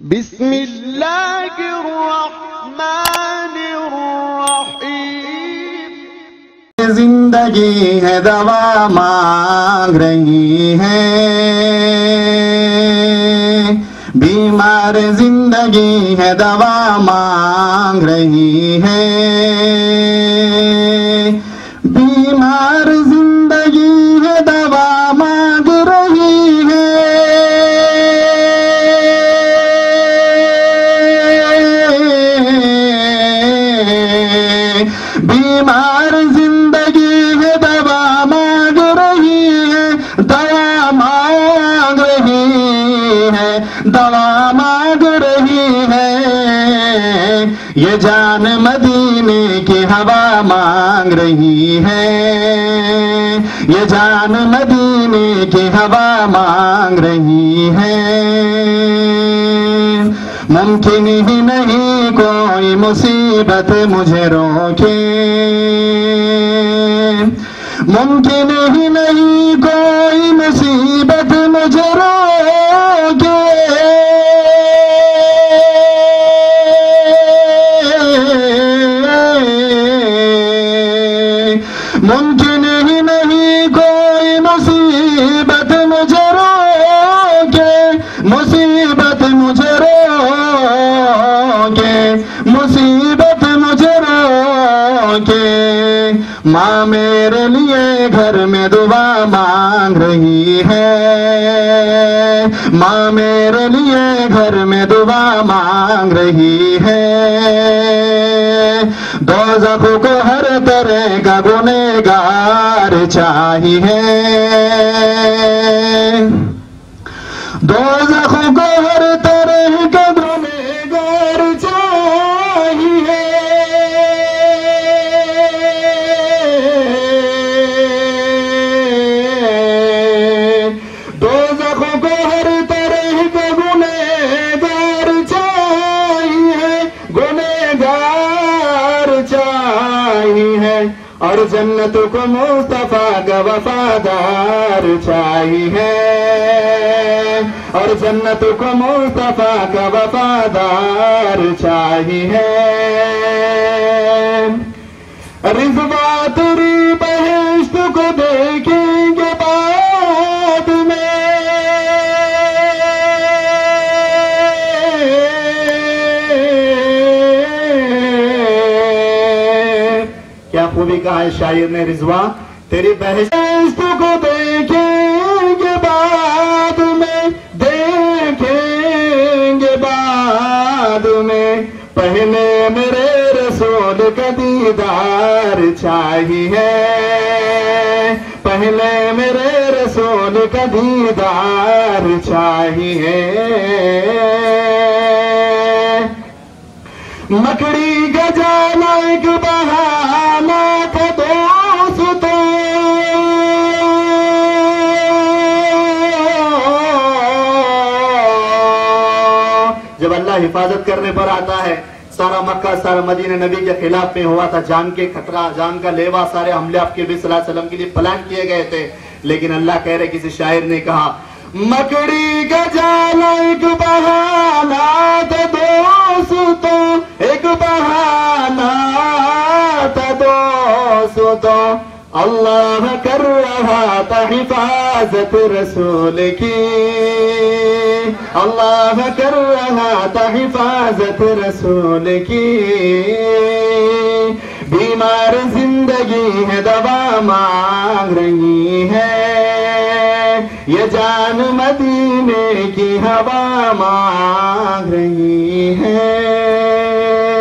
बिस्मिल्लाहिर्रहमानिर्रहीम। जिंदगी है दवा मांग रही है, बीमार जिंदगी है दवा मांग रही है, बीमार जिंदगी है दवा मांग रही है। बीमार जिंदगी है दवा मांग रही है, दवा मांग रही है, दवा मांग रही है। ये जान मदीने की हवा मांग रही है, ये जान मदीने की हवा मांग रही है। मुमकिन ही नहीं कोई मुसीबत मुझे रोके, मुमकिन ही नहीं कोई मुसीबत मुझे रोके। मुमकिन ही नहीं कोई मुसीबत मुझे रोके, मुसीबत मुझे रोके, मुसीबत मुझे रोके। माँ मेरे लिए घर में दुआ मांग रही है, माँ मेरे लिए घर में दुआ मांग रही है। दोज़ख को हर तरह का गुनहगार चाहिए, दोज़ख को हर तरह का गुनहगार चाहिए। दोज़ख को हर तरह का गुनहगार चाहिए, गुनहगार चाहिए। और जन्नत को मुस्तफा का वफादार चाहिए, और जन्नत को मुस्तफा का वफादार चाहिए। रिज़वा तेरी बहिश्त को देखेंगे बाद में, क्या खूबी कहा है शायर ने, रिज़वा तेरी बहिश्त को देखेंगे बाद में, देखेंगे बाद में। पहले मेरे रसूल का दीदार चाहिए, पहले मेरे रसूल का दीदार चाहिए। मकड़ी का जाना एक बहाना था दोस्तों, जब अल्लाह हिफाजत करने पर आता है। सारा मक्का सारा मदीना नबी के खिलाफ में हुआ था, जान के खतरा, जान का लेवा, सारे हमले आपके नबी सल्लल्लाहु अलैहि वसल्लम के लिए प्लान किए गए थे। लेकिन अल्लाह कह रहे, किसी शायर ने कहा, मकड़ी का जाना एक बहाना था दोस्तों, एक बहाना था दोस्तों। अल्लाह कर रहा था हिफाजत रसूल की, अल्लाह कर रहा था हिफाजत रसूल की। बीमार जिंदगी है दवा मांग रही है, ये जान मदीने की हवा मांग रही है।